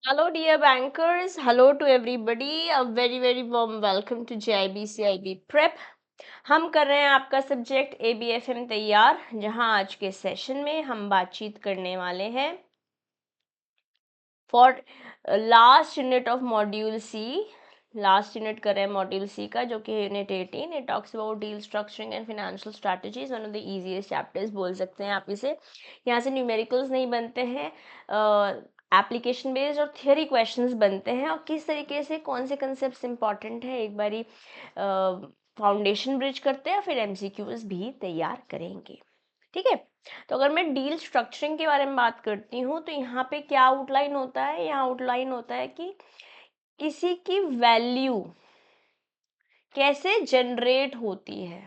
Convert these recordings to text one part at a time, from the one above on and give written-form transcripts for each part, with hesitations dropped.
Hello, dear bankers. Hello to everybody. A very, very warm welcome to JIB Prep. हम कर रहे हैं आपका सब्जेक्ट ABFM तैयार, जहां आज के सेशन में हम बातचीत करने वाले हैं for last unit of module C. Last unit कर रहे हैं मॉड्यूल सी का, जो कि unit 18। It talks about deal structuring and financial strategies, one of the easiest chapters बोल सकते हैं आप इसे। यहाँ से न्यूमेरिकल्स नहीं बनते हैं, एप्लीकेशन बेस्ड और थियोरी क्वेश्चंस बनते हैं। और किस तरीके से कौन से कंसेप्ट इंपॉर्टेंट है, एक बारी फाउंडेशन ब्रिज करते हैं, फिर एमसीक्यूज भी तैयार करेंगे। ठीक है, तो अगर मैं डील स्ट्रक्चरिंग के बारे में बात करती हूँ तो यहाँ पे क्या आउटलाइन होता है। यहाँ आउटलाइन होता है कि किसी की वैल्यू कैसे जनरेट होती है।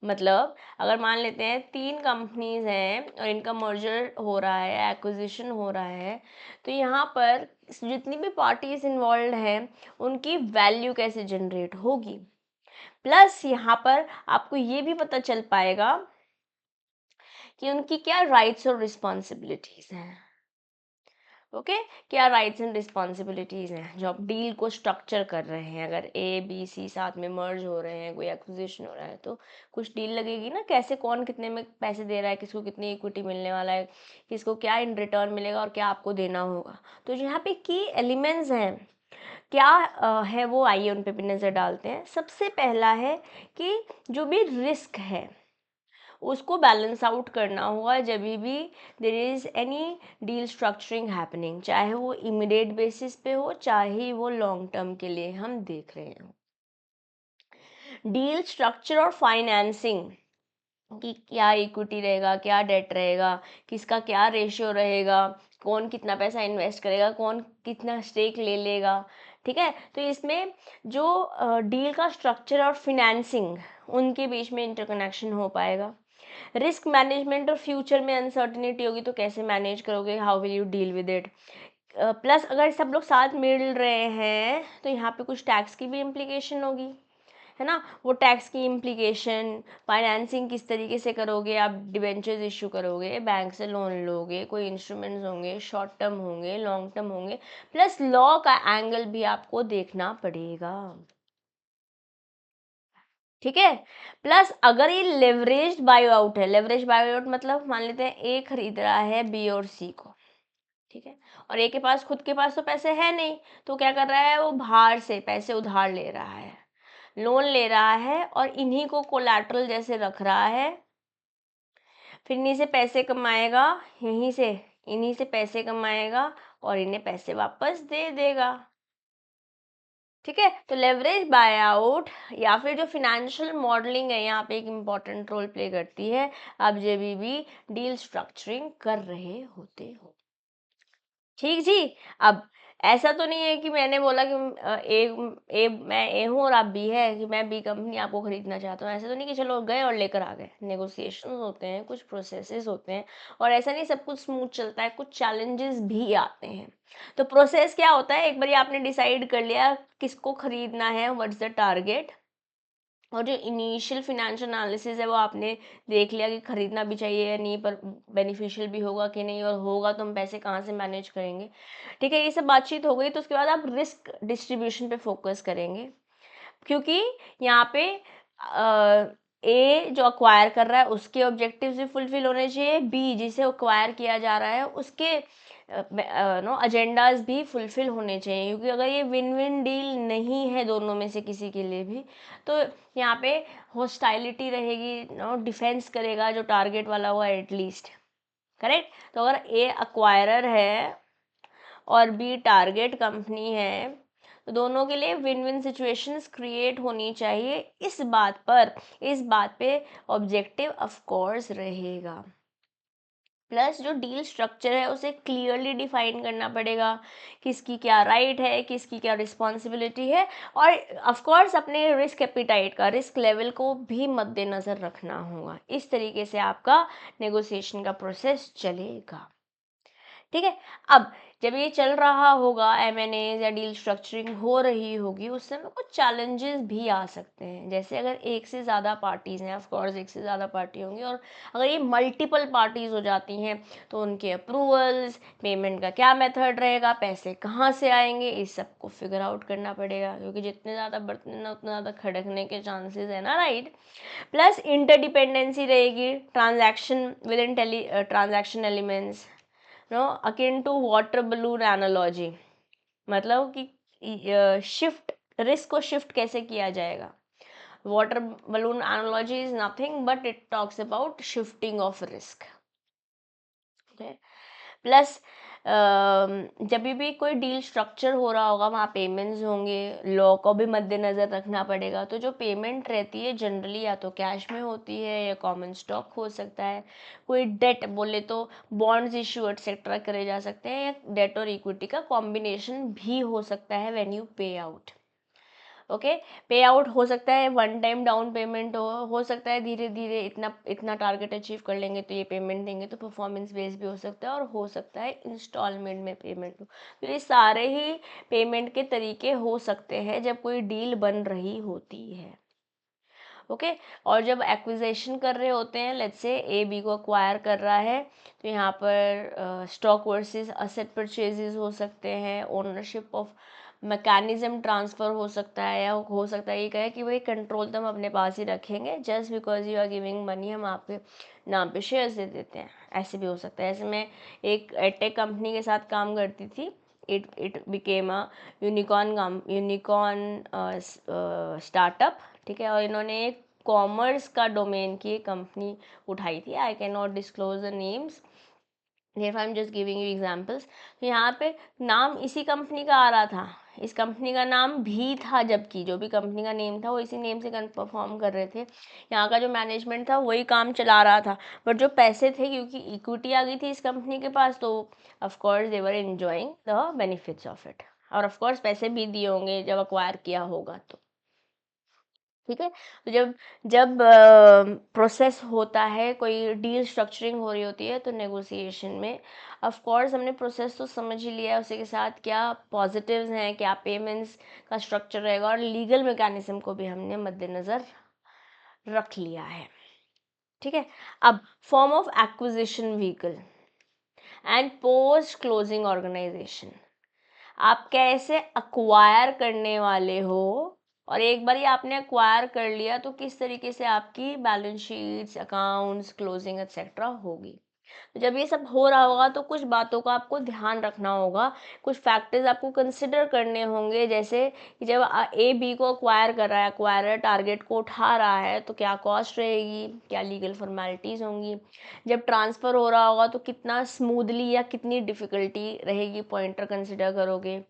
मतलब अगर मान लेते हैं 3 कंपनीज हैं और इनका मर्जर हो रहा है, एक्विजिशन हो रहा है, तो यहाँ पर जितनी भी पार्टीज इन्वॉल्व हैं उनकी वैल्यू कैसे जनरेट होगी। प्लस यहाँ पर आपको ये भी पता चल पाएगा कि उनकी क्या राइट्स और रिस्पॉन्सिबिलिटीज हैं। ओके, क्या राइट्स एंड रिस्पॉन्सिबिलिटीज हैं जो आप डील को स्ट्रक्चर कर रहे हैं। अगर A B C साथ में मर्ज हो रहे हैं, कोई एक्विजिशन हो रहा है, तो कुछ डील लगेगी ना, कैसे कौन कितने में पैसे दे रहा है, किसको कितनी इक्विटी मिलने वाला है, किसको क्या इन रिटर्न मिलेगा और क्या आपको देना होगा। तो जो यहाँ पे की एलिमेंट्स हैं क्या है, वो आइए उन पे भी नज़र डालते हैं। सबसे पहला है कि जो भी रिस्क है उसको बैलेंस आउट करना होगा जब भी there is any deal structuring happening, चाहे वो इमीडिएट बेसिस पे हो, चाहे वो लॉन्ग टर्म के लिए हम देख रहे हैं। डील स्ट्रक्चर और फाइनेंसिंग कि क्या इक्विटी रहेगा, क्या डेट रहेगा, किसका क्या रेशियो रहेगा, कौन कितना पैसा इन्वेस्ट करेगा, कौन कितना स्टेक ले लेगा। ठीक है, तो इसमें जो डील का स्ट्रक्चर और फिनेंसिंग, उनके बीच में इंटरकनेक्शन हो पाएगा। रिस्क मैनेजमेंट और फ्यूचर में अनसर्टिनिटी होगी तो कैसे मैनेज करोगे, how will you deal with it. Plus अगर सब लोग साथ मिल रहे हैं तो यहाँ पे कुछ टैक्स की भी इम्प्लीकेशन होगी, है ना। वो टैक्स की इम्प्लीकेशन, फाइनेंसिंग किस तरीके से करोगे, आप डिबेंचर्स इशू करोगे, बैंक से लोन लोगे, कोई इंस्ट्रूमेंट्स होंगे, शॉर्ट टर्म होंगे, लॉन्ग टर्म होंगे, प्लस लॉ का एंगल भी आपको देखना पड़ेगा। ठीक है, प्लस अगर ये लेवरेज्ड बायो आउट है, लेवरेज बायो आउट मतलब मान लेते हैं ए खरीद रहा है बी और सी को, ठीक है, और ए के पास खुद के पास तो पैसे है नहीं, तो क्या कर रहा है, वो बाहर से पैसे उधार ले रहा है, लोन ले रहा है और इन्हीं को कोलैटरल जैसे रख रहा है। फिर इन्हीं से पैसे कमाएगा, यहीं से इन्हीं से पैसे कमाएगा और इन्हें पैसे वापस दे देगा। ठीक है, तो लेवरेज बाय आउट या फिर जो फिनेंशियल मॉडलिंग है यहाँ पे एक इम्पॉर्टेंट रोल प्ले करती है। आप जब भी डील स्ट्रक्चरिंग कर रहे होते हो। ठीक जी। अब ऐसा तो नहीं है कि मैंने बोला कि मैं ए हूँ और आप बी है, कि मैं बी कंपनी आपको खरीदना चाहता हूँ। ऐसा तो नहीं कि चलो गए और लेकर आ गए। नेगोशिएशन होते हैं, कुछ प्रोसेसेस होते हैं, और ऐसा नहीं सब कुछ स्मूथ चलता है, कुछ चैलेंजेस भी आते हैं। तो प्रोसेस क्या होता है, एक बार आपने डिसाइड कर लिया किसको खरीदना है, व्हाट्स द टारगेट, और जो इनिशियल फिनेंशियल एनालिसिस है वो आपने देख लिया कि खरीदना भी चाहिए या नहीं, पर बेनिफिशियल भी होगा कि नहीं, और होगा तो हम पैसे कहाँ से मैनेज करेंगे। ठीक है, ये सब बातचीत हो गई। तो उसके बाद आप रिस्क डिस्ट्रीब्यूशन पे फोकस करेंगे, क्योंकि यहाँ पे ए जो अक्वायर कर रहा है उसके ऑब्जेक्टिव्स भी फुलफिल होने चाहिए, बी जिसे अक्वायर किया जा रहा है उसके नो एजेंडाज भी फुलफिल होने चाहिए। क्योंकि अगर ये विन विन डील नहीं है दोनों में से किसी के लिए भी, तो यहाँ पे हॉस्टाइलिटी रहेगी, नो डिफेंस करेगा जो टारगेट वाला हुआ एटलीस्ट। करेक्ट, तो अगर ए अक्वायरर है और बी टारगेट कंपनी है, तो दोनों के लिए विन विन सिचुएशंस क्रिएट होनी चाहिए। इस बात पे ऑब्जेक्टिव ऑफ कोर्स रहेगा। प्लस जो डील स्ट्रक्चर है उसे क्लियरली डिफाइन करना पड़ेगा, किसकी क्या राइट है, किसकी क्या रिस्पॉन्सिबिलिटी है, और ऑफ कोर्स अपने रिस्क एपिटाइट का, रिस्क लेवल को भी मद्देनज़र रखना होगा। इस तरीके से आपका नेगोशिएशन का प्रोसेस चलेगा। ठीक है। अब जब ये चल रहा होगा, M&A या डील स्ट्रक्चरिंग हो रही होगी, उस समय कुछ चैलेंजेस भी आ सकते हैं। जैसे अगर एक से ज़्यादा पार्टीज़ हैं, ऑफ कोर्स एक से ज़्यादा पार्टी होंगी, और अगर ये मल्टीपल पार्टीज़ हो जाती हैं तो उनके अप्रूवल्स, पेमेंट का क्या मेथड रहेगा, पैसे कहाँ से आएंगे, इस सब को फिगर आउट करना पड़ेगा, क्योंकि जितने ज़्यादा बर्तन ना उतना ज़्यादा खड़कने के चांसेस है ना, राइट। प्लस इंटरडिपेंडेंसी रहेगी, transaction with in transaction elements, no akin to water balloon analogy, मतलब कि शिफ्ट, रिस्क को शिफ्ट कैसे किया जाएगा। Water balloon analogy is nothing but it talks about shifting of risk. Plus जब भी कोई डील स्ट्रक्चर हो रहा होगा, वहाँ पेमेंट्स होंगे, लॉ को भी मद्देनज़र रखना पड़ेगा। तो जो पेमेंट रहती है जनरली या तो कैश में होती है या कॉमन स्टॉक हो सकता है, कोई डेट बोले तो बॉन्ड्स इशू एक्सेट्रा करे जा सकते हैं, या डेट और इक्विटी का कॉम्बिनेशन भी हो सकता है व्हेन यू पे आउट। ओके, पे आउट हो सकता है वन टाइम डाउन पेमेंट हो सकता है धीरे धीरे इतना इतना टारगेट अचीव कर लेंगे तो ये पेमेंट देंगे, तो परफॉर्मेंस बेस भी हो सकता है, और हो सकता है इंस्टॉलमेंट में पेमेंट हो। तो ये सारे ही पेमेंट के तरीके हो सकते हैं जब कोई डील बन रही होती है। ओके, और जब एक्विजिशन कर रहे होते हैं, लेट्स से ए बी को अक्वायर कर रहा है, तो यहाँ पर स्टॉक वर्सेस असेट परचेजेस हो सकते हैं, ओनरशिप ऑफ मैकेनिज्म ट्रांसफ़र हो सकता है, या हो सकता है ये कहे कि भाई कंट्रोल तो हम अपने पास ही रखेंगे, just because you are giving money, हम आपके नाम पे शेयर्स दे देते हैं, ऐसे भी हो सकता है। ऐसे मैं एक एडटेक कंपनी के साथ काम करती थी, it became a unicorn startup, ठीक है, और इन्होंने एक कॉमर्स का डोमेन की कंपनी उठाई थी। I can not disclose the names, if I am just giving you examples. तो यहाँ पे नाम इसी कंपनी का आ रहा था, इस कंपनी का नाम भी था, जबकि जो भी कंपनी का नेम था वो इसी नेम से परफॉर्म कर रहे थे, यहाँ का जो मैनेजमेंट था वही काम चला रहा था, बट जो पैसे थे, क्योंकि इक्विटी आ गई थी इस कंपनी के पास, तो of course they were enjoying the benefits of it, और ऑफ कोर्स पैसे भी दिए होंगे जब अक्वायर किया होगा तो। ठीक है, तो जब जब प्रोसेस होता है, कोई डील स्ट्रक्चरिंग हो रही होती है, तो नेगोशिएशन में ऑफ कोर्स हमने प्रोसेस तो समझ ही लिया है, उसी के साथ क्या पॉजिटिव्स हैं, क्या पेमेंट्स का स्ट्रक्चर रहेगा, और लीगल मैकेनिज्म को भी हमने मद्देनज़र रख लिया है। ठीक है, अब form of acquisition vehicle and post closing organization, आप कैसे अक्वायर करने वाले हो, और एक बार ये आपने अक्वायर कर लिया तो किस तरीके से आपकी balance sheets, accounts, closing etcetera होगी। तो जब ये सब हो रहा होगा तो कुछ बातों का आपको ध्यान रखना होगा, कुछ फैक्टर्स आपको कंसिडर करने होंगे, जैसे कि जब ए बी को अक्वायर कर रहा है, अक्वायरर टारगेट को उठा रहा है, तो क्या कॉस्ट रहेगी, क्या लीगल फॉर्मेलिटीज़ होंगी, जब ट्रांसफ़र हो रहा होगा तो कितना स्मूथली या कितनी डिफ़िकल्टी रहेगी, पॉइंटर कंसिडर करोगे,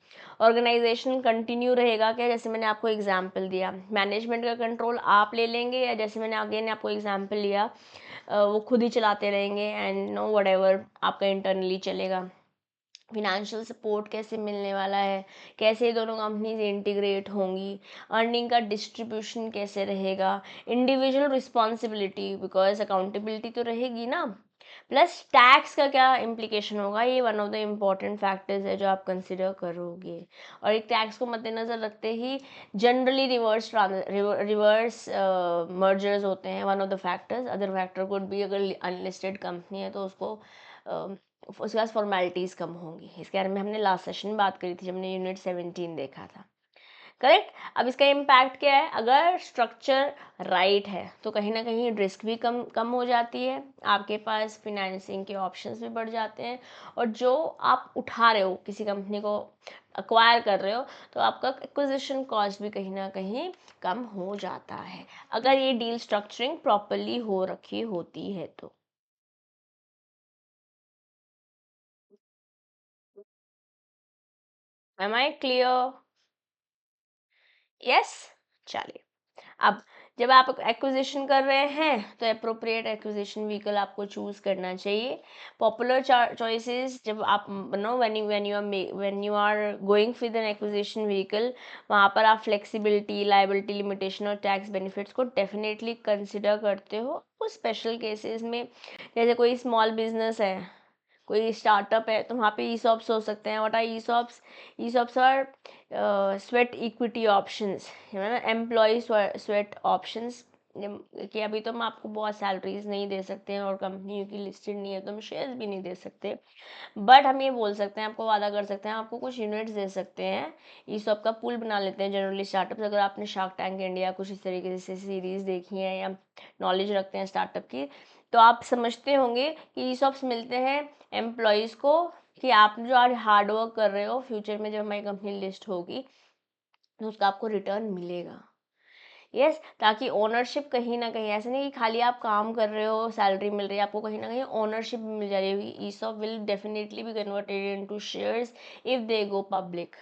ऑर्गेनाइजेशन कंटिन्यू रहेगा क्या, जैसे मैंने आपको एग्जांपल दिया, मैनेजमेंट का कंट्रोल आप ले लेंगे, या जैसे मैंने अगेन आपको एग्जांपल लिया वो खुद ही चलाते रहेंगे, एंड नो व्हाटएवर आपका इंटरनली चलेगा। फिनेंशियल सपोर्ट कैसे मिलने वाला है, कैसे ये दोनों कंपनीज इंटीग्रेट होंगी, अर्निंग का डिस्ट्रीब्यूशन कैसे रहेगा, इंडिविजुअल रिस्पॉन्सिबिलिटी, बिकॉज अकाउंटेबिलिटी तो रहेगी ना, प्लस टैक्स का क्या इम्प्लीकेशन होगा, ये one of the important factors है जो आप कंसिडर करोगे। और एक टैक्स को मद्देनज़र रखते ही जनरली रिवर्स मर्जर्स होते हैं, one of the factors, other factor could भी, अगर अनलिस्टेड कंपनी है तो उसको उसके पास फॉर्मेलिटीज़ कम होंगी। इसके बारे में हमने लास्ट सेशन में बात करी थी जब हमने यूनिट 17 देखा था, करेक्ट। अब इसका इम्पैक्ट क्या है, अगर स्ट्रक्चर राइट है तो कहीं ना कहीं रिस्क भी कम कम हो जाती है, आपके पास फिनेंसिंग के ऑप्शंस भी बढ़ जाते हैं, और जो आप उठा रहे हो, किसी कंपनी को अक्वायर कर रहे हो, तो आपका एक्विजिशन कॉस्ट भी कहीं ना कहीं कम हो जाता है, अगर ये डील स्ट्रक्चरिंग प्रॉपरली हो रखी होती है तो। M I clear? यस, चलिए। अब जब आप एक्विजिशन कर रहे हैं तो अप्रोप्रिएट एक्विजिशन व्हीकल आपको चूज करना चाहिए। पॉपुलर चॉइसेस, जब आप know when you are going with an acquisition vehicle, वहाँ पर आप फ्लेक्सिबिलिटी, लायबिलिटी लिमिटेशन और टैक्स बेनिफिट्स को डेफिनेटली कंसिडर करते हो। कुछ स्पेशल केसेस में, जैसे कोई स्मॉल बिजनेस है, कोई स्टार्टअप है तो वहाँ पे ईसॉप्स हो सकते हैं. What are ESOPs? ESOPs are sweat equity options, है ना, एम्प्लॉय स्वेट ऑप्शंस. कि अभी तो हम आपको बहुत सैलरीज नहीं दे सकते हैं और कंपनी की लिस्टेड नहीं है तो हम शेयर्स भी नहीं दे सकते, बट हम ये बोल सकते हैं, आपको वादा कर सकते हैं, आपको कुछ यूनिट्स दे सकते हैं. ईसॉप का पूल बना लेते हैं जनरली स्टार्टअप्स. अगर आपने शार्क टैंक इंडिया कुछ इस तरीके से सीरीज देखी है या नॉलेज रखते हैं स्टार्टअप की, तो आप समझते होंगे कि ईसॉप्स मिलते हैं एम्प्लॉयज़ को, कि आप जो आज हार्ड वर्क कर रहे हो, फ्यूचर में जब हमारी कंपनी लिस्ट होगी तो उसका आपको रिटर्न मिलेगा. यस, ताकि ओनरशिप कहीं ना कहीं, ऐसे नहीं कि खाली आप काम कर रहे हो सैलरी मिल रही है, आपको कहीं ना कहीं ओनरशिप भी मिल जा रही होगी. ESOP will definitely be converted into shares if they go public,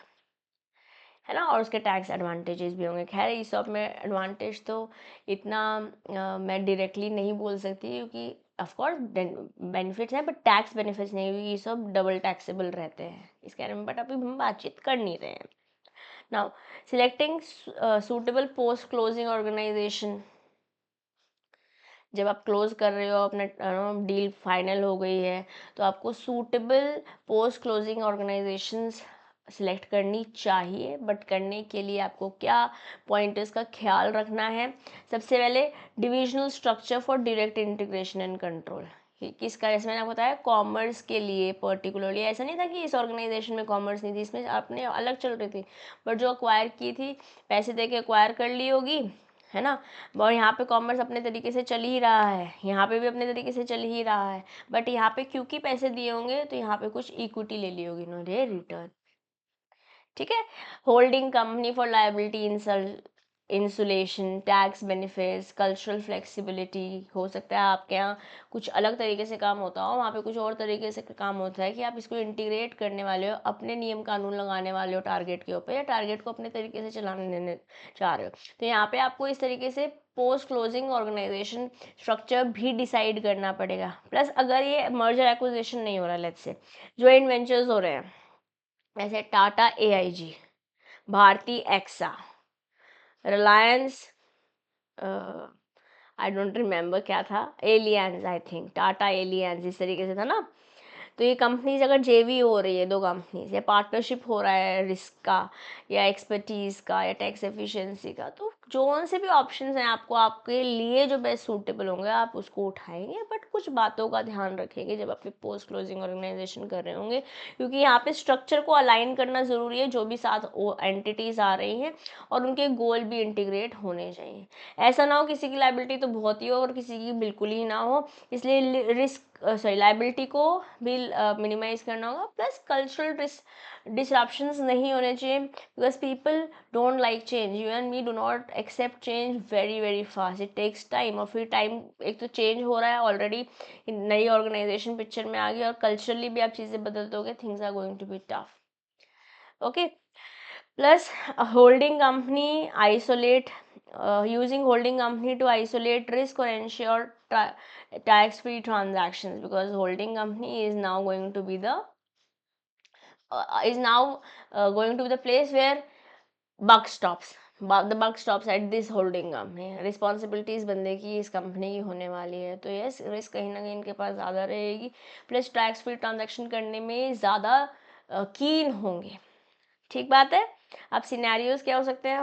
है ना, और उसके टैक्स एडवांटेजेस भी होंगे. खैर ईसॉप में एडवांटेज तो इतना मैं डायरेक्टली नहीं बोल सकती, क्योंकि ऑफकोर्स बेनिफिट्स हैं बट टैक्स बेनिफिट्स नहीं, क्योंकि ये सब डबल टैक्सेबल रहते हैं इसके बारे में, बट अभी हम बातचीत कर नहीं रहे हैं. Now selecting suitable post closing organization. जब आप क्लोज कर रहे हो, अपना डील फाइनल हो गई है, तो आपको suitable post closing organisations select करनी चाहिए. बट करने के लिए आपको क्या पॉइंटर्स का ख्याल रखना है? सबसे पहले divisional structure for direct integration and control. किसका, जैसे मैंने आपको बताया कॉमर्स के लिए पर्टिकुलरली, ऐसा नहीं था कि इस ऑर्गेनाइजेशन में कॉमर्स नहीं थी, इसमें आपने अलग चल रही थी, बट जो अक्वायर की थी पैसे दे के अक्वायर कर ली होगी, है ना, और यहाँ पे कॉमर्स अपने तरीके से चल ही रहा है, यहाँ पे भी अपने तरीके से चल ही रहा है, बट यहाँ पे क्योंकि पैसे दिए होंगे तो यहाँ पे कुछ इक्विटी ले ली होगी इन्होंने रिटर्न. ठीक है. Holding company for liability insulation, tax benefits, cultural flexibility. हो सकता है आपके यहाँ कुछ अलग तरीके से काम होता हो, वहाँ पे कुछ और तरीके से काम होता है कि आप इसको इंटीग्रेट करने वाले हो, अपने नियम कानून लगाने वाले हो टारगेट के ऊपर, या टारगेट को अपने तरीके से चलाने देने चाह रहे हो. तो यहाँ पे आपको इस तरीके से पोस्ट क्लोजिंग ऑर्गेनाइजेशन स्ट्रक्चर भी डिसाइड करना पड़ेगा. प्लस अगर ये मर्जर एक्विजिशन नहीं हो रहा, लेट्स से जॉइंट वेंचर्स हो रहे हैं, ऐसे Tata AIG, Bharti AXA, Reliance, I don't remember क्या था, Allianz, I think Tata Allianz, इस तरीके से था ना. तो ये कंपनीज अगर जेवी हो रही है, दो कंपनीज, या पार्टनरशिप हो रहा है रिस्क का या एक्सपर्टीज़ का या टैक्स एफिशिएंसी का, तो जो से भी ऑप्शंस हैं आपको, आपके लिए जो बेस्ट सूटेबल होंगे आप उसको उठाएंगे. बट कुछ बातों का ध्यान रखेंगे जब आप पोस्ट क्लोजिंग ऑर्गेनाइजेशन कर रहे होंगे, क्योंकि यहाँ पे स्ट्रक्चर को अलाइन करना ज़रूरी है, जो भी साथ एंटिटीज़ आ रही हैं, और उनके गोल भी इंटीग्रेट होने चाहिए. ऐसा ना हो किसी की लाइबिलिटी तो बहुत ही हो और किसी की बिल्कुल ही ना हो, इसलिए रिस्क सॉरी लाइबिलिटी को भी मिनिमाइज करना होगा. प्लस कल्चरल डिसरप्शंस नहीं होने चाहिए, because people don't like change. You and me do not accept change very very fast. It takes time, और फिर टाइम एक तो चेंज हो रहा है ऑलरेडी, नई ऑर्गेनाइजेशन पिक्चर में आ गई, और कल्चरली भी आप चीज़ें बदल दोगे, things are going to be tough. Okay. Plus, a holding company isolate using holding company to isolate risk or ensure tax-free transactions, because holding company is now going to be the place where buck stops. The buck stops at this holding company. Responsibilities बंदे की इस company की होने वाली है, तो yes risk कहीं ना कहीं इनके पास ज़्यादा रहेगी, प्लस टैक्स फ्री ट्रांजेक्शन करने में ज़्यादा कीन होंगे. ठीक बात है. अब सिनेरियोज क्या हो सकते हैं?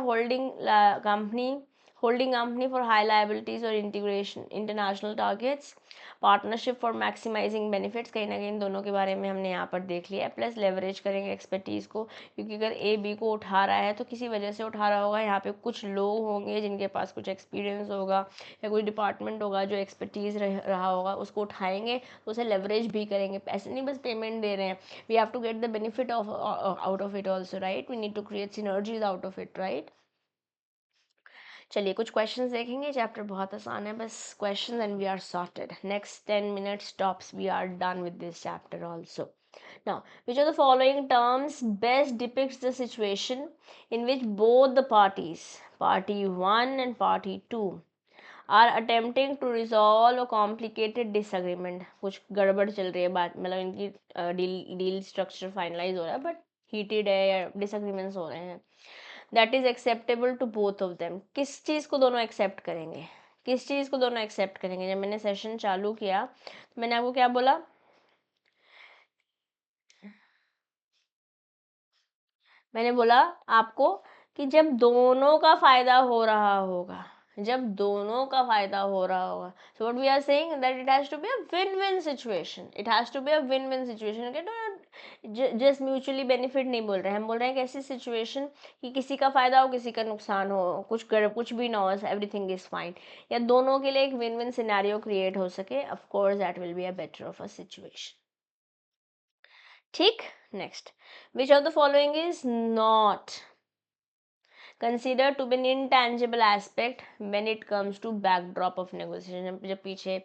Holding company for high liabilities और integration international targets, partnership for maximising benefits. कहीं ना कहीं इन दोनों के बारे में हमने यहाँ पर देख लिया है. प्लस लेवरेज करेंगे एक्सपर्टीज़ को, क्योंकि अगर A B को उठा रहा है तो किसी वजह से उठा रहा होगा. यहाँ पे कुछ लोग होंगे जिनके पास कुछ एक्सपीरियंस होगा, या कोई डिपार्टमेंट होगा जो एक्सपर्टीज़ रहा होगा, उसको उठाएंगे तो उसे लेवरेज भी करेंगे. पैसे नहीं बस पेमेंट दे रहे हैं, we have to get the benefit out of it also, right? We need to create synergies out of it, right? चलिए कुछ क्वेश्चंस देखेंगे. चैप्टर बहुत आसान है, बस questions and we are sorted. Next 10 minutes tops we are done with this chapter also. Now, which of the following terms best depicts the situation in which both the parties, party 1 and party 2, are attempting to resolve a complicated disagreement. कुछ गड़बड़ चल रही है बात, मतलब इनकी deal structure finalise हो रहा है बट हीटेड है या डिसएग्रीमेंट्स हो रहे हैं. That is acceptable to both of them. किस चीज़ को दोनों एक्सेप्ट करेंगे? किस चीज़ को दोनों एक्सेप्ट करेंगे? जब मैंने सेशन चालू किया तो मैंने आपको क्या बोला? मैंने बोला आपको कि जब दोनों का फायदा हो रहा होगा, जब दोनों का फायदा हो रहा होगा, so what we are saying that it has to be a win-win situation, it has to be a win-win situation, okay? तो जस्ट म्यूचुअली बेनिफिट नहीं बोल रहे हैं, हम बोल रहे हैं कि ऐसी सिचुएशन कि किसी का फायदा हो किसी का नुकसान हो, कुछ भी ना हो, एवरीथिंग इज फाइन, या दोनों के लिए एक विन विन सिनेरियो क्रिएट हो सके, of course that will be a better off a situation. ठीक, next, which of the following is not considered to be an intangible aspect when it comes to backdrop of negotiation, जब पीछे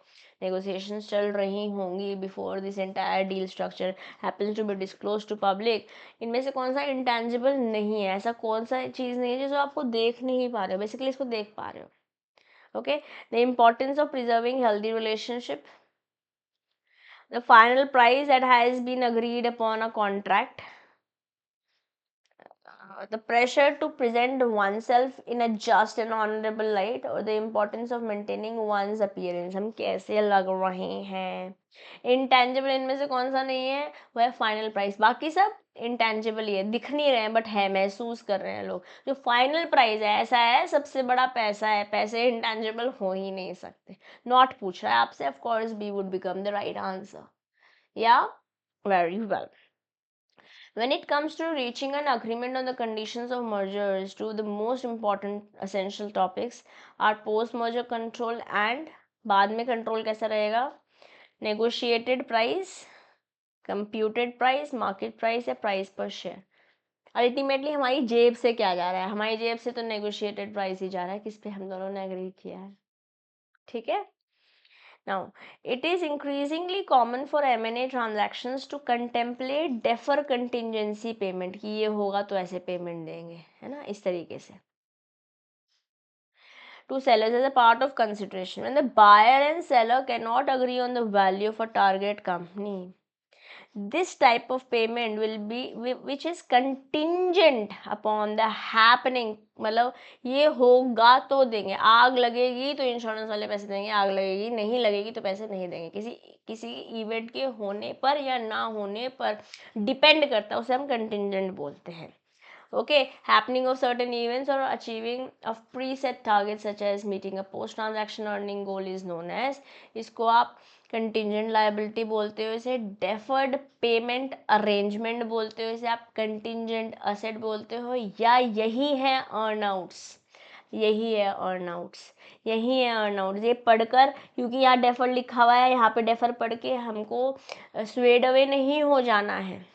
negotiations चल रही होंगी, before this entire deal structure happens to be disclosed to public, इनमें से कौन सा intangible नहीं है, ऐसा कौन सा चीज़ नहीं है जो आपको देख नहीं पा रहे हो, बेसिकली इसको देख पा रहे हो, okay? The importance of preserving healthy relationship, the final price that has been agreed upon a contract, the pressure to present oneself in a just and honorable light, or the importance of maintaining one's appearance, हम कैसे लग रहे हैं। intangible इनमें से कौन सा नहीं है, वो है फाइनल प्राइस, बाकी सब इंटेंजिबल ही है, दिख नहीं रहे हैं बट है, महसूस कर रहे हैं लोग। जो फाइनल प्राइस है ऐसा है, सबसे बड़ा पैसा है, पैसे इंटेंजिबल हो ही नहीं सकते। नॉट पूछ रहा है आपसे, of course B would become the right answer, या very well. When it comes to reaching an agreement on the conditions of mergers, two the most important essential topics are post merger control and बाद में control कैसा रहेगा, negotiated price, computed price, market price या price per share। Ultimately हमारी जेब से क्या जा रहा है, हमारी जेब से तो नेगोशिएटेड प्राइस ही जा रहा है, किस पे हम दोनों ने एग्री किया है। ठीक है, now, it is increasingly common for M&A transactions to contemplate defer contingency payment, कि ये होगा तो ऐसे पेमेंट देंगे, है ना, इस तरीके से। To sellers as a part of consideration when the buyer and seller cannot agree on the value of a target company, this type of payment will be which is contingent upon the happening, मतलब ये होगा तो देंगे, आग लगेगी तो insurance वाले पैसे देंगे, आग लगेगी नहीं लगेगी तो पैसे नहीं देंगे, किसी किसी इवेंट के होने पर या ना होने पर डिपेंड करता है, उसे हम कंटिंजेंट बोलते हैं। okay, happening of certain events or achieving of preset targets such as meeting a post transaction earning goal is known as, इसको आप कंटिजेंट लायबिलिटी बोलते हो, इसे डेफर्ड पेमेंट अरेंजमेंट बोलते हो, इसे आप कंटिजेंट असेट बोलते हो, या यही है अर्नआउट्स, यही है अर्नआउट्स, यही है अर्नआउट्स। ये पढ़कर, क्योंकि यहाँ डेफर लिखा हुआ है, यहाँ पे डेफर पढ़ के हमको स्वेड अवे नहीं हो जाना है।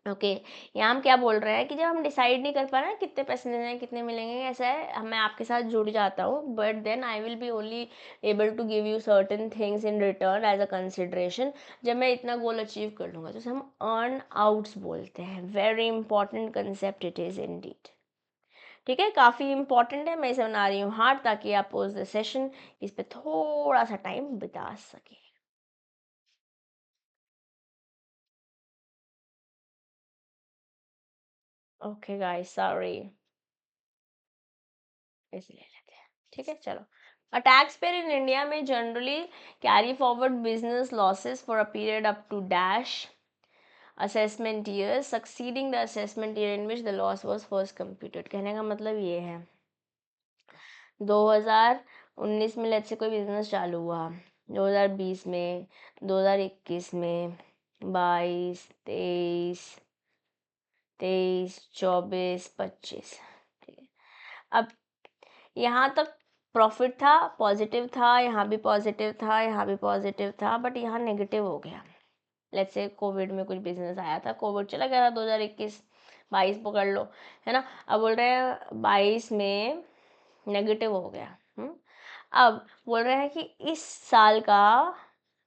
ओके, यहाँ हम क्या बोल रहे हैं कि जब हम डिसाइड नहीं कर पा रहे हैं कितने पैसे देने हैं कितने मिलेंगे, ऐसा है मैं आपके साथ जुड़ जाता हूँ, but then I will be only able to give you certain things in return as a consideration, जब मैं इतना गोल अचीव कर लूँगा, तो हम अर्न आउट्स बोलते हैं। Very important concept it is Indeed. ठीक है, काफ़ी इंपॉर्टेंट है, मैं इसे बना रही हूँ हार्ड ताकि आप पोस्ट द सेशन इस पर थोड़ा सा टाइम बिता सके। ओके गाइस, सॉरी, इसे ले लेते हैं। ठीक है, चलो। A taxpayer in India may generally carry forward business losses for a period up to dash assessment years succeeding the assessment year in which the loss was first computed। कहने का मतलब ये है, 2019 में लेट्स से कोई business चालू हुआ, 2020 में, 2021 में, 22, 23, 24, 25। ठीक है, अब यहाँ तक प्रॉफिट था, पॉजिटिव था, यहाँ भी पॉजिटिव था, यहाँ भी पॉजिटिव था, बट यहाँ नेगेटिव हो गया। लेट्स से कोविड में कुछ बिजनेस आया था, कोविड चला गया था, 2021, 22 पकड़ लो, है ना। अब बोल रहे हैं 22 में नेगेटिव हो गया। अब बोल रहे हैं कि इस साल का,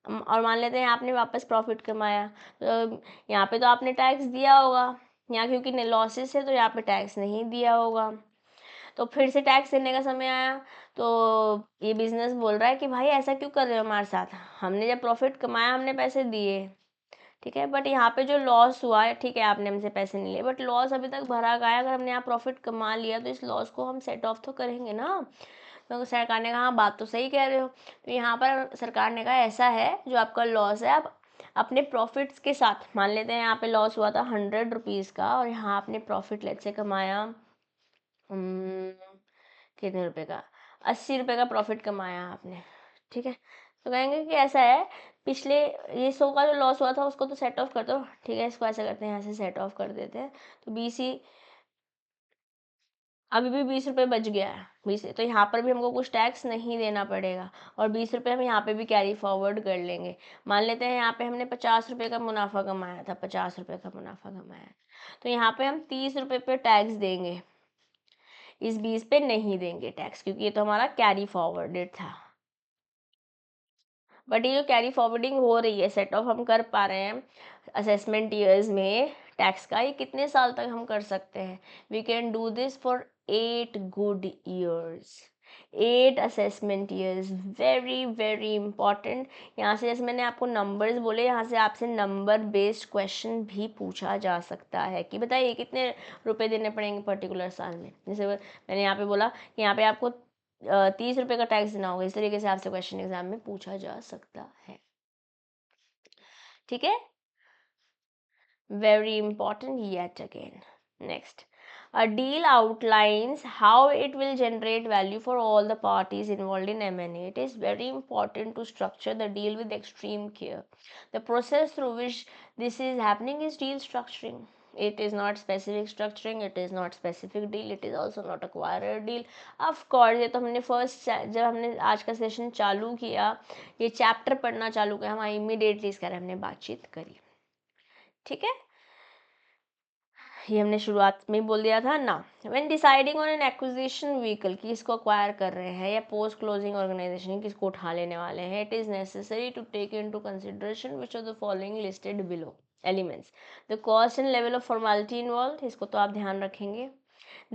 और मान लेते हैं आपने वापस प्रॉफिट कमाया, तो यहाँ पे तो आपने टैक्स दिया होगा, यहाँ क्योंकि लॉसेस है तो यहाँ पे टैक्स नहीं दिया होगा, तो फिर से टैक्स देने का समय आया, तो ये बिजनेस बोल रहा है कि भाई ऐसा क्यों कर रहे हो हमारे साथ, हमने जब प्रॉफिट कमाया हमने पैसे दिए, ठीक है, बट यहाँ पे जो लॉस हुआ है, ठीक है आपने हमसे पैसे नहीं लिए, बट लॉस अभी तक भरा गया, अगर हमने यहाँ प्रॉफिट कमा लिया तो इस लॉस को हम सेट ऑफ तो करेंगे ना। तो सरकार ने कहा हाँ बात तो सही कह रहे हो, तो यहाँ पर सरकार ने कहा ऐसा है जो आपका लॉस है, अपने प्रॉफिट्स के साथ, मान लेते हैं यहाँ पे लॉस हुआ था 100 रुपीज़ का और यहाँ आपने प्रॉफिट लेट से कमाया कितने रुपए का, 80 रुपये का प्रॉफिट कमाया आपने, ठीक है। तो कहेंगे कि ऐसा है, पिछले ये 100 का जो लॉस हुआ था उसको तो सेट ऑफ कर दो, ठीक है। इसको ऐसा करते हैं, यहाँ से सेट ऑफ कर देते हैं, तो 20 ही, अभी भी 20 रुपये बच गया है, 20, तो यहाँ पर भी हमको कुछ टैक्स नहीं देना पड़ेगा और 20 रुपये हम यहाँ पे भी कैरी फॉरवर्ड कर लेंगे। मान लेते हैं यहाँ पे हमने 50 रुपये का मुनाफा कमाया था, 50 रुपये का मुनाफा कमाया, तो यहाँ पे हम 30 रुपये पे टैक्स देंगे, इस 20 पे नहीं देंगे टैक्स, क्योंकि ये तो हमारा कैरी फॉरवर्डेड था। बट ये जो कैरी फॉरवर्डिंग हो रही है, सेट ऑफ हम कर पा रहे हैं असेसमेंट ईयर्स में टैक्स का, ये कितने साल तक हम कर सकते हैं? We can do this for 8 good years, 8 assessment years, very very important. यहाँ से जैसे मैंने आपको नंबर्स बोले, यहाँ से आपसे नंबर बेस्ड क्वेश्चन भी पूछा जा सकता है कि बताइए कितने रुपए देने पड़ेंगे पर्टिकुलर साल में। जैसे मैंने यहाँ पे बोला कि यहाँ पे आपको 30 रुपये का टैक्स देना होगा, इस तरीके से आपसे क्वेश्चन एग्जाम में पूछा जा सकता है, ठीक है। Very important yet again. Next, a deal outlines how it will generate value for all the parties involved in M&A. It is very important to structure the deal with extreme care. The process through which this is happening is deal structuring. It is not specific structuring, it is not specific deal, it is also not acquirer deal. Of course, ये तो हमने first, जब हमने आज का session चालू किया, ये चैप्टर पढ़ना चालू किया, हम इमीडिएटली इसके बारे में हमने बातचीत करी, ठीक है। ये हमने शुरुआत में ही बोल दिया था ना। When deciding on an acquisition vehicle, कि इसको अक्वायर कर रहे हैं, या पोस्ट क्लोजिंग ऑर्गेनाइजेशन किसको उठा लेने वाले हैं, it is necessary to take into consideration which of the following listed below elements. The cost and level of formality involve, इसको तो आप ध्यान रखेंगे।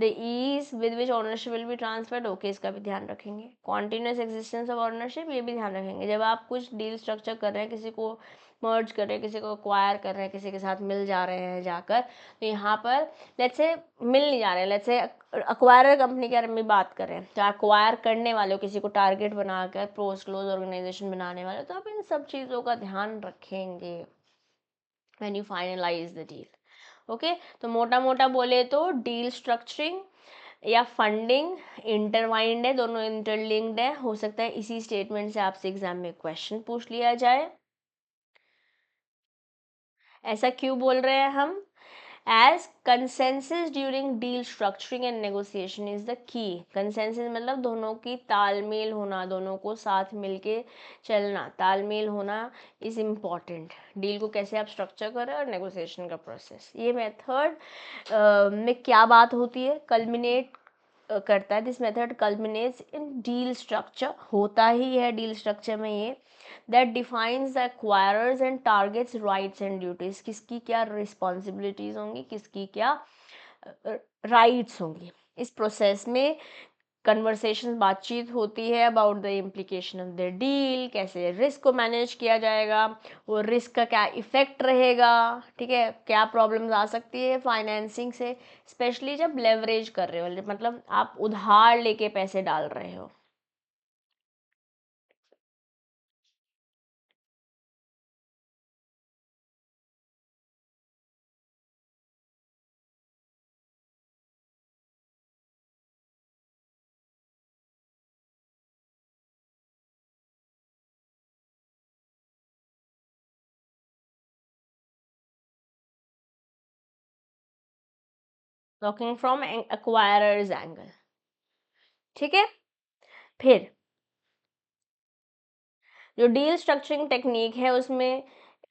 The ease with which ownership will be transferred, okay, इसका भी ध्यान रखेंगे। कॉन्टिन्यूस एग्जिस्टेंस ऑफ ऑनरशिप, ये भी ध्यान रखेंगे। जब आप कुछ डील स्ट्रक्चर कर रहे हैं, किसी को मर्ज कर रहे हैं, किसी को अक्वायर कर रहे हैं, किसी के साथ मिल जा रहे हैं जाकर, तो यहाँ पर लेट्स से मिल नहीं जा रहे हैं, लेट्स से अक्वायरर कंपनी के बारे में बात कर रहे हैं, तो अक्वायर करने वाले हो, किसी को टारगेट बनाकर पोस्ट क्लोज ऑर्गेनाइजेशन बनाने वाले, तो आप इन सब चीज़ों का ध्यान रखेंगे when you finalize the deal, okay. तो मोटा मोटा बोले तो डील स्ट्रक्चरिंग या फंडिंग इंटरवाइंड है, दोनों इंटरलिंक्ड है। हो सकता है इसी स्टेटमेंट से आपसे एग्जाम में क्वेश्चन पूछ लिया जाए। ऐसा क्यों बोल रहे हैं हम? As consensus during deal structuring and negotiation is the key. Consensus मतलब दोनों की तालमेल होना, दोनों को साथ मिलके चलना, तालमेल होना इज इम्पॉर्टेंट। डील को कैसे आप स्ट्रक्चर करें और नेगोशिएशन का प्रोसेस, ये मेथड में क्या बात होती है, कल्मिनेट करता है। This method कल्मिनेट्स in deal structure, होता ही है डील स्ट्रक्चर में ये, that defines the acquirers and targets rights and duties, किसकी क्या रिस्पॉन्सिबिलिटीज होंगी, किसकी क्या राइट्स होंगी। इस प्रोसेस में कन्वर्सेशन, बातचीत होती है about the implication of the deal, कैसे रिस्क को मैनेज किया जाएगा, वो रिस्क का क्या इफेक्ट रहेगा, ठीक है, क्या प्रॉब्लम्स आ सकती है फाइनेंसिंग से, स्पेशली जब लेवरेज कर रहे हो, मतलब आप उधार लेके पैसे डाल रहे हो। टॉकिंग फ्रॉम एक्वायरर्स एंगल, ठीक है। फिर जो डील स्ट्रक्चरिंग टेक्निक है उसमें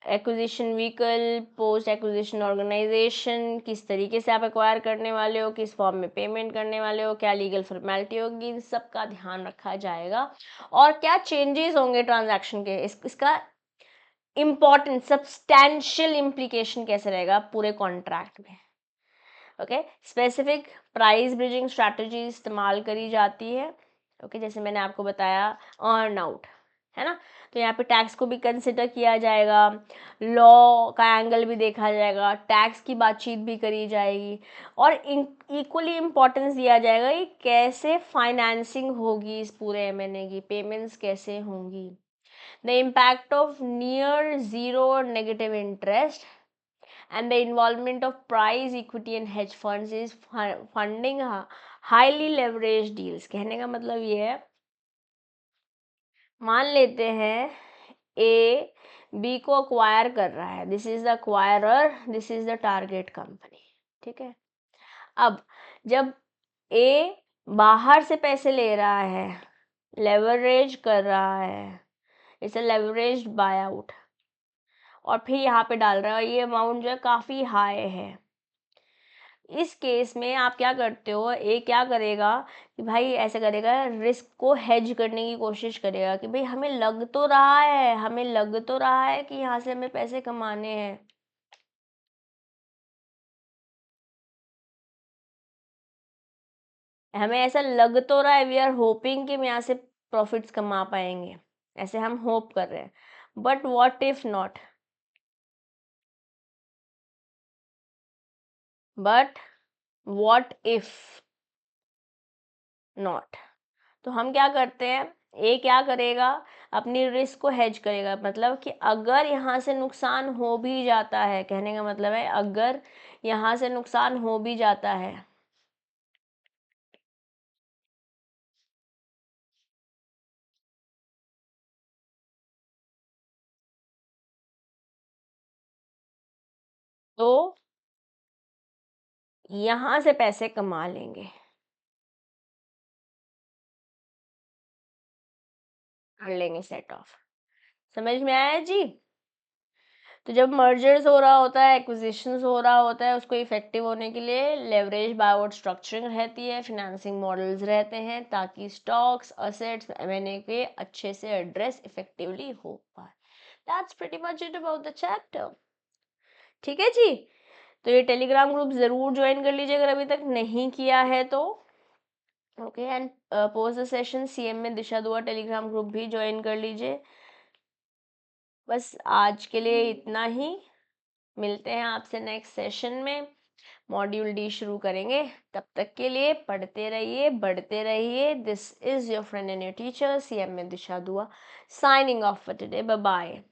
acquisition vehicle, post acquisition organization, किस तरीके से आप एक्वायर करने वाले हो, किस फॉर्म में पेमेंट करने वाले हो, क्या लीगल फॉर्मेलिटी होगी, इन सब का ध्यान रखा जाएगा। और क्या चेंजेस होंगे ट्रांजैक्शन के, इसका इम्पॉर्टेंट सब्सटैंशियल इम्प्लीकेशन कैसे रहेगा पूरे कॉन्ट्रैक्ट में, okay. Specific price bridging strategy इस्तेमाल करी जाती है, ओके, जैसे मैंने आपको बताया अर्न आउट, है ना। तो यहाँ पे टैक्स को भी कंसिडर किया जाएगा, लॉ का एंगल भी देखा जाएगा, टैक्स की बातचीत भी करी जाएगी, और इक्वली इम्पोर्टेंस दिया जाएगा कि कैसे फाइनेंसिंग होगी इस पूरे एमएनए की, पेमेंट्स कैसे होंगी। the impact of near zero or negative interest and the involvement of price equity and hedge funds is funding highly leveraged deals। कहने का मतलब ये है, मान लेते हैं ए बी को अक्वायर कर रहा है, this is the acquirer, this is the target company, ठीक है। अब जब ए बाहर से पैसे ले रहा है, लेवरेज कर रहा है, it's a leveraged bye out, और फिर यहाँ पे डाल रहा है, और ये अमाउंट जो है काफ़ी हाई है, इस केस में आप क्या करते हो, ए क्या करेगा कि भाई ऐसे करेगा, रिस्क को हेज करने की कोशिश करेगा कि भाई हमें लग तो रहा है, हमें लग तो रहा है कि यहाँ से हमें पैसे कमाने हैं, हमें ऐसा लग तो रहा है, वी आर होपिंग कि हम यहाँ से प्रॉफिट्स कमा पाएंगे, ऐसे हम होप कर रहे हैं, but what if not, but what if not, तो हम क्या करते हैं, ए क्या करेगा, अपनी रिस्क को हेज करेगा, मतलब कि अगर यहाँ से नुकसान हो भी जाता है, कहने का मतलब है अगर यहाँ से नुकसान हो भी जाता है, तो यहाँ से पैसे कमा लेंगे, कर लेंगे सेट ऑफ। समझ में आया जी? तो जब मर्जर्स हो रहा होता है, एक्विजिशंस हो रहा होता है, उसको इफेक्टिव होने के लिए लेवरेज बाय स्ट्रक्चरिंग रहती है, फिनेंसिंग मॉडल्स रहते हैं, ताकि स्टॉक्स, असेट्स, एमएनए के अच्छे से एड्रेस इफेक्टिवली हो पाए। That's pretty much it about the chapter. ठीक है जी, तो ये टेलीग्राम ग्रुप ज़रूर ज्वाइन कर लीजिए अगर अभी तक नहीं किया है तो। Okay, and post the session CM में दिशा दुआ टेलीग्राम ग्रुप भी ज्वाइन कर लीजिए। बस आज के लिए इतना ही, मिलते हैं आपसे नेक्स्ट सेशन में, मॉड्यूल डी शुरू करेंगे। तब तक के लिए पढ़ते रहिए, बढ़ते रहिए। This is your friend and your teacher CM में Disha Dua, signing off for today. Bye bye.